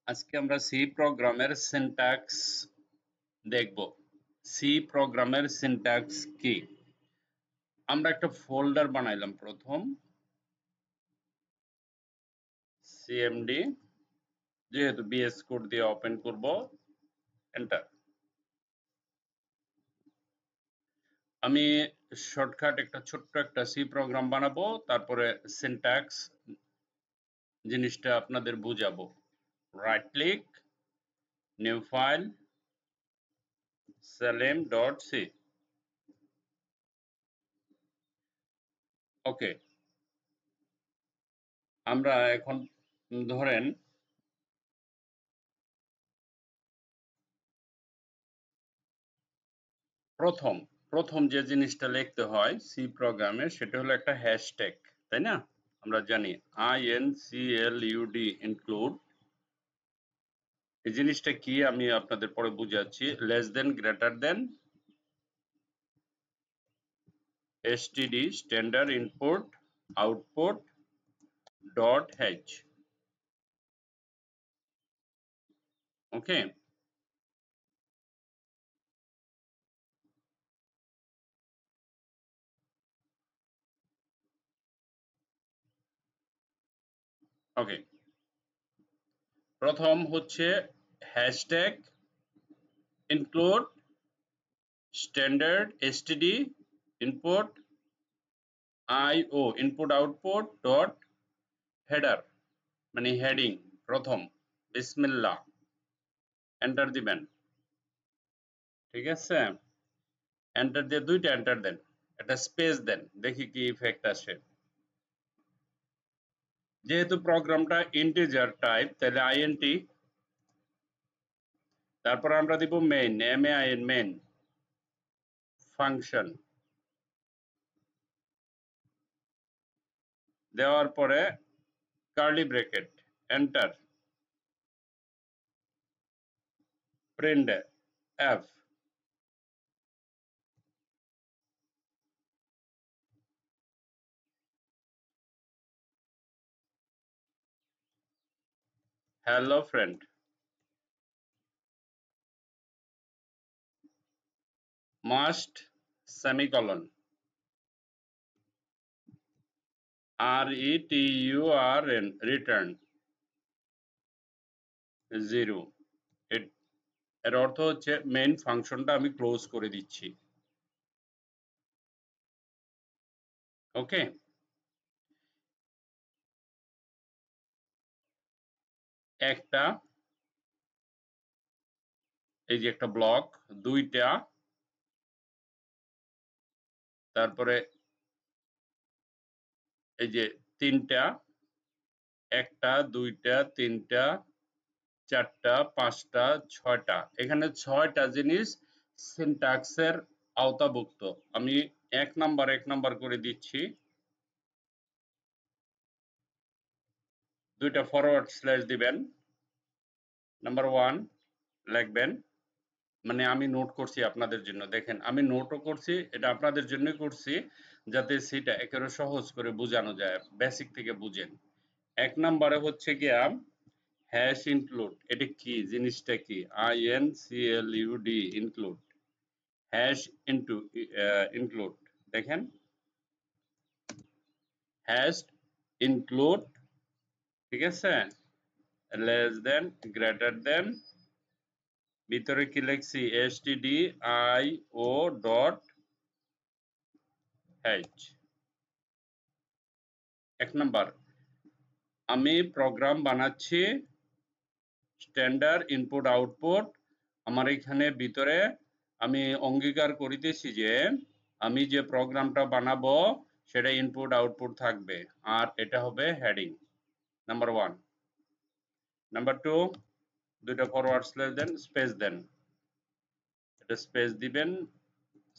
আজকে আমরা সি প্রোগ্রামের সিনট্যাক্স দেখব। সি প্রোগ্রামের সিনট্যাক্স কি? আমরা একটা ফোল্ডার বানাইলাম প্রথম, সিএমডি, যেহেতু বিএস কোড দিয়ে ওপেন করব, এন্টার। আমি শর্টকাট একটা ছোট্ট একটা সি প্রোগ্রাম বানাবো, তারপরে সিনট্যাক্স জিনিসটা আপনাদের বুঝাবো। Right click, new file, salem.c। ওকে, আমরা এখন ধরেন প্রথম যে জিনিসটা লিখতে হয় সি প্রোগ্রামে সেটা হলো একটা হ্যাশট্যাগ, তাই না? আমরা জানি include ইনক্লুড। এই জিনিসটা কি আমি আপনাদের পরে বুঝাচ্ছি। Less than, greater than, std standard input output dot h। Okay, okay, প্রথম হচ্ছে hashtag include standard std input io input output dot header মানে হেডিং। প্রথম বিসমিল্লাহ, এন্টার দিবেন। ঠিক আছে, এন্টার দিয়ে দুইটা এন্টার দেন, একটা স্পেস দেন, দেখি কি ইফেক্ট আসে। যেহেতু প্রোগ্রামটা ইন্টিজার টাইপ, তাহলে আইএনটি, তারপর আমরা দিব মেইন, MAIN, মেইন ফাংশন। দেওয়ার পরে curly bracket, enter, print f. Hello friend, must semicolon RETURN return 0। এর অর্থ হচ্ছে মেইন ফাংশনটা আমি ক্লোজ করে দিচ্ছি। ওকে, একটা, এই যে একটা ব্লক, দুইটা, তারপরে এই যে তিনটা, একটা, দুইটা, তিনটা, চারটা, পাঁচটা, ছয়টা। এখানে ছয়টা জিনিস সিনট্যাক্সের আওতাভুক্ত। আমি এক নাম্বার করে দিচ্ছি। দুইটা ফরওয়ার্ড স্ল্যাশ দিবেন, নাম্বার 1 লিখবেন, মানে আমি নোট করছি আপনাদের জন্য। দেখেন আমি নোটও করছি, এটা আপনাদের জন্যই করছি যাতে সেটা একেবারে সহজ করে বোঝানো যায়, বেসিক থেকে বুঝেন। এক নম্বরে হচ্ছে গিয়া হ্যাশ ইনক্লুড। এটা কি জিনিসটা কি? INCLUD include, hash into include. দেখেন হ্যাশ ইনক্লুড, ঠিক আছে, লেস দেন, গ্রেটার দেন, ভিতরে কি লিখছি stdio ডট h। এক নাম্বার, আমি প্রোগ্রাম বানাচ্ছি স্ট্যান্ডার্ড ইনপুট আউটপুট। আমার এখানে ভিতরে আমি অঙ্গীকার করিতেছি যে আমি যে প্রোগ্রামটা বানাবো সেটা ইনপুট আউটপুট থাকবে, আর এটা হবে হেডিং, নাম্বার 1। নাম্বার 2, দুইটা ফরওয়ার্ড স্ল্যাশ দেন, স্পেস দেন, এটা স্পেস দিবেন,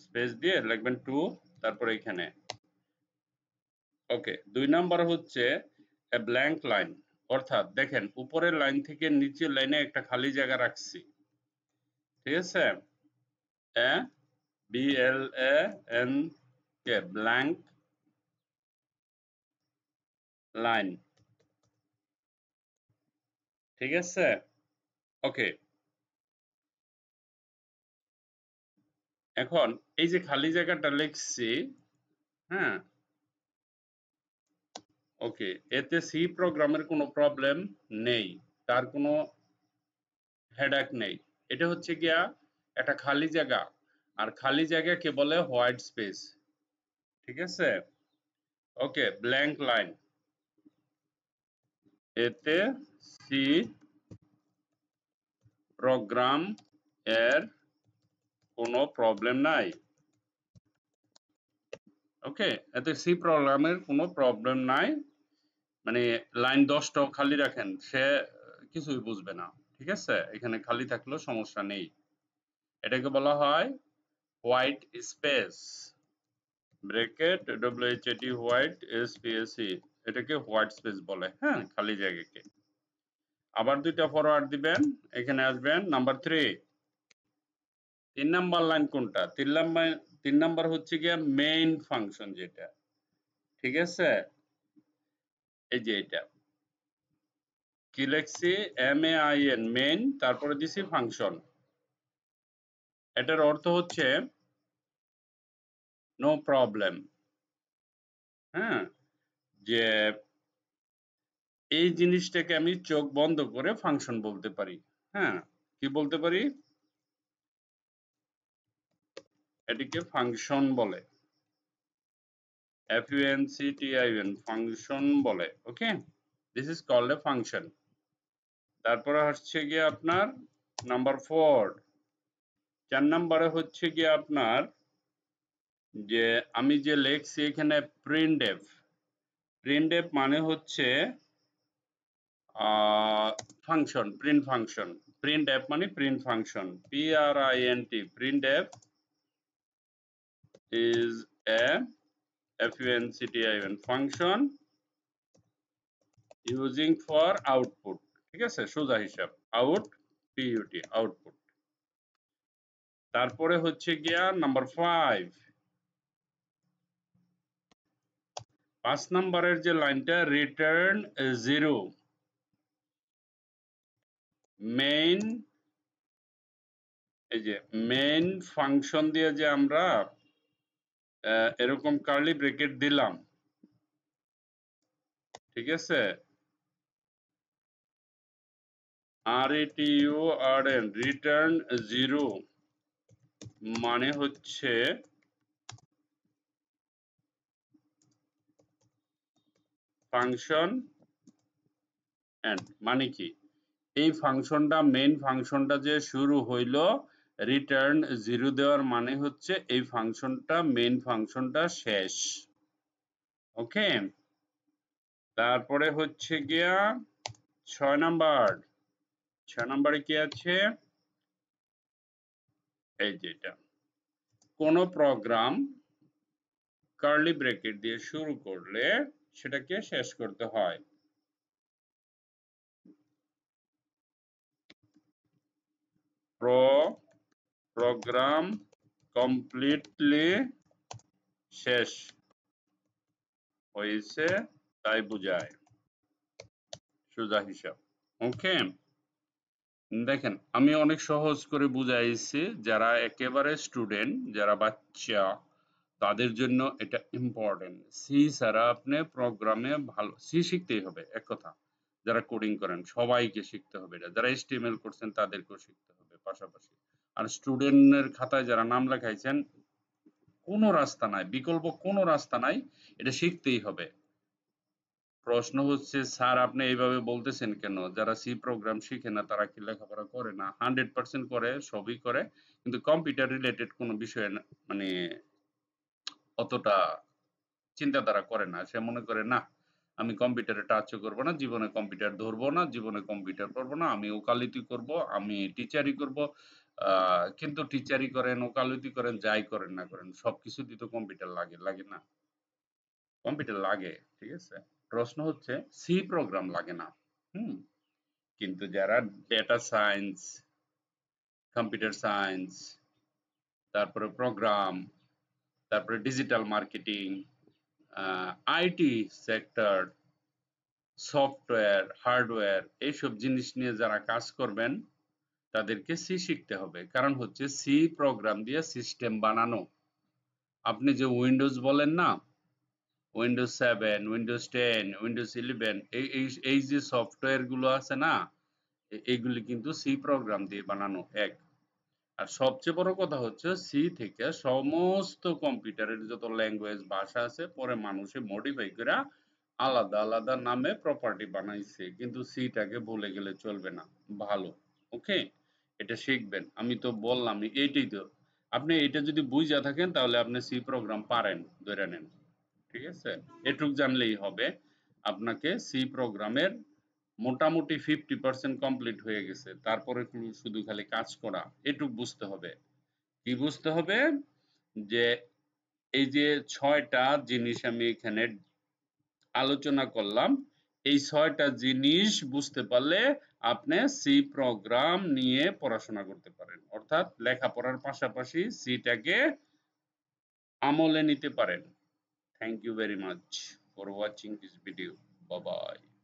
স্পেস দিয়ে লিখবেন 2, তারপরে এখানে। ওকে, 2 নাম্বার হচ্ছে এ ব্ল্যাঙ্ক লাইন, অর্থাৎ দেখেন উপরের লাইন থেকে নিচের লাইনে একটা খালি জায়গা রাখছি। ঠিক আছে, BLANK, ব্ল্যাঙ্ক লাইন। ঠিক আছে, ওকে, এখন এই যে খালি জায়গাটা লিখছি, হ্যাঁ, ওকে, এতে সি প্রোগ্রামের কোনো প্রবলেম নেই, তার কোনো হেডেক নেই। এটা হচ্ছে গিয়া একটা খালি জায়গা, আর খালি জায়গাকে বলে হোয়াইট স্পেস। ঠিক আছে, ওকে, ব্ল্যাঙ্ক লাইন, এতে সি প্রোগ্রাম এর কোনো প্রবলেম নাই। ওকে, এতে সি প্রোগ্রামের কোনো প্রবলেম নাই, মানে লাইন 10টাও খালি রাখেন সে কিছুই বুঝবে না। ঠিক আছে, এখানে খালি থাকলেও সমস্যা নেই, এটাকে বলা হয় হোয়াইট স্পেস, ব্র্যাকেট ডব্লিউএইচএটি হোয়াইট এসপিএসই, এটাকে হোয়াইট স্পেস বলে, হ্যাঁ, খালি জায়গাকে। আবার দুইটা ফরওয়ার্ড দিবেন, এখানে আসবেন নাম্বার 3, 3 নাম্বার লাইন কোনটা? 3 নাম্বার হচ্ছে গিয়া মেইন ফাংশন যেটা। ঠিক আছে, এই যে এটা কি লিখছি, MAIN মেইন, তারপরে দিছি ফাংশন। এটার অর্থ হচ্ছে নো প্রবলেম, হ্যাঁ, যে এই জিনিসটাকে আমি চোখ বন্ধ করে ফাংশন বলতে পারি। হ্যাঁ, কি বলতে পারি? এটিকে ফাংশন বলে, FUNCTION, ফাংশন বলে। Okay, this is called a function. তারপরে হচ্ছে গিয়ে আপনার নাম্বার 4, 4 নম্বরে হচ্ছে গিয়ে আপনার যে আমি যে লেখছি এখানে প্রিন্টএফ, প্রিন্টএফ মানে হচ্ছে ফাংশন, প্রিন্ট ফাংশন, প্রিন্টএফ মানে print function, PRINT, printf is a FUNCTION function using for output। ঠিক আছে, সোজা হিসাব, আউট, PUT, আউটপুট। তারপরে হচ্ছে গিয়া নাম্বার 5, 5 নম্বরের যে লাইনটা, রিটার্ন 0, মেইন, এই যে মেইন ফাংশন দিয়ে যে আমরা এরকম কার্লি ব্রেকেট দিলাম, ঠিক আছে, RETURN, রিটার্ন 0 মানে হচ্ছে ফাংশন এন্ড, মানে কি, এই ফাংশনটা, মেইন ফাংশনটা যে শুরু হইল রিটার্ন 0 দেওয়ার মানে হচ্ছে এই ফাংশনটা, মেইন ফাংশনটা শেষ। ওকে, তারপরে হচ্ছে গিয়া 6 নাম্বার, 6 নাম্বারে কি আছে, এই যেটা, কোন প্রোগ্রাম কার্লি ব্র্যাকেট দিয়ে শুরু করলে সেটাকে শেষ করতে হয়। প্রোগ্রাম কমপ্লিটলি শেষ হয়েছে তাই বোঝায়, সোজা হিসাব। ওকে, দেখেন আমি অনেক সহজ করে বুঝাইছি, যারা একেবারে স্টুডেন্ট, যারা বাচ্চা, তাদের জন্য এটা ইম্পর্টেন্ট। সি ছাড়া আপনি প্রোগ্রামে ভালো, সি শিখতেই হবে এক কথা, যারা কোডিং করেন সবাইকে শিখতে হবে এটা, যারা HTML করছেন তাদেরকেও শিখতে হবে পাশাপাশি। আর স্টুডেন্টের খাতায় যারা নাম লেখাইছেন, কোনো রাস্তা নাই, বিকল্প কোনো রাস্তা নাই, এটা শিখতেই হবে। প্রশ্ন হচ্ছে, স্যার আপনি এইভাবে বলতেছেন কেন? যারা সি প্রোগ্রাম শিখে না তারা কি লেখাপড়া করে না? 100% করে, সবই করে, কিন্তু কম্পিউটার রিলেটেড কোনো বিষয়ে মানে অতটা চিন্তাধারা করে না। সে মনে করে, না আমি কম্পিউটারে টাচও করব না, জীবনে কম্পিউটার ধরবো না, জীবনে কম্পিউটার পড়বো না, আমি ওকালতি করব, আমি টিচারি করব। কিন্তু টিচারি করেন, ওকালতি করেন, যাই করেন না করেন, সবকিছুতেই তো কম্পিউটার লাগে, লাগে না? কম্পিউটার লাগে, ঠিক আছে। প্রশ্ন হচ্ছে সি প্রোগ্রাম লাগে না। হুম, কিন্তু যারা ডেটা সায়েন্স, কম্পিউটার সায়েন্স, তারপরে প্রোগ্রাম, তারপরে digital marketing, IT sector, software, hardware, এইসব জিনিস নিয়ে যারা কাজ করবেন, তাদেরকে সি শিখতে হবে, কারণ হচ্ছে সি প্রোগ্রাম দিয়ে সিস্টেম বানানো। আপনি যে উইন্ডোজ বলেন না, উইন্ডোজ 7, উইন্ডোজ 10, উইন্ডোজ 11, এই যে সফটওয়্যার গুলো আছে না, এইগুলি কিন্তু সি প্রোগ্রাম দিয়ে বানানো এক। আর সবচেয়ে বড় কথা হচ্ছে সি থেকে সমস্ত কম্পিউটারের যত ল্যাঙ্গুয়েজ ভাষা আছে পরে মানুষে মডিফাই করে আলাদা আলাদা নামে প্রপার্টি বানাইছে, কিন্তু সিটাকে ভুলে গেলে চলবে না। ভালো, ওকে, এটা শিখবেন। আমি তো বললাম এইটাই তো, আপনি এটা যদি বুঝা থাকেন তাহলে আপনি সি প্রোগ্রাম পারেন, ধরে নেন। ঠিক আছে, এটুক জানলেই হবে। আপনাকে সি প্রোগ্রামের মোটামুটি 50% কমপ্লিট হয়ে গেছে, তারপরে শুধু খালি কাজ করা, এটুক বুঝতে হবে। কি বুঝতে হবে? যে এই যে 6টা জিনিস আমি এখানে আলোচনা করলাম, এই 6টা জিনিস বুঝতে পারলে আপনি সি প্রোগ্রাম নিয়ে পড়াশোনা করতে পারেন, অর্থাৎ লেখাপড়ার পাশাপাশি সিটাকে আমলে নিতে পারেন। Thank you very much for watching this video. Bye by.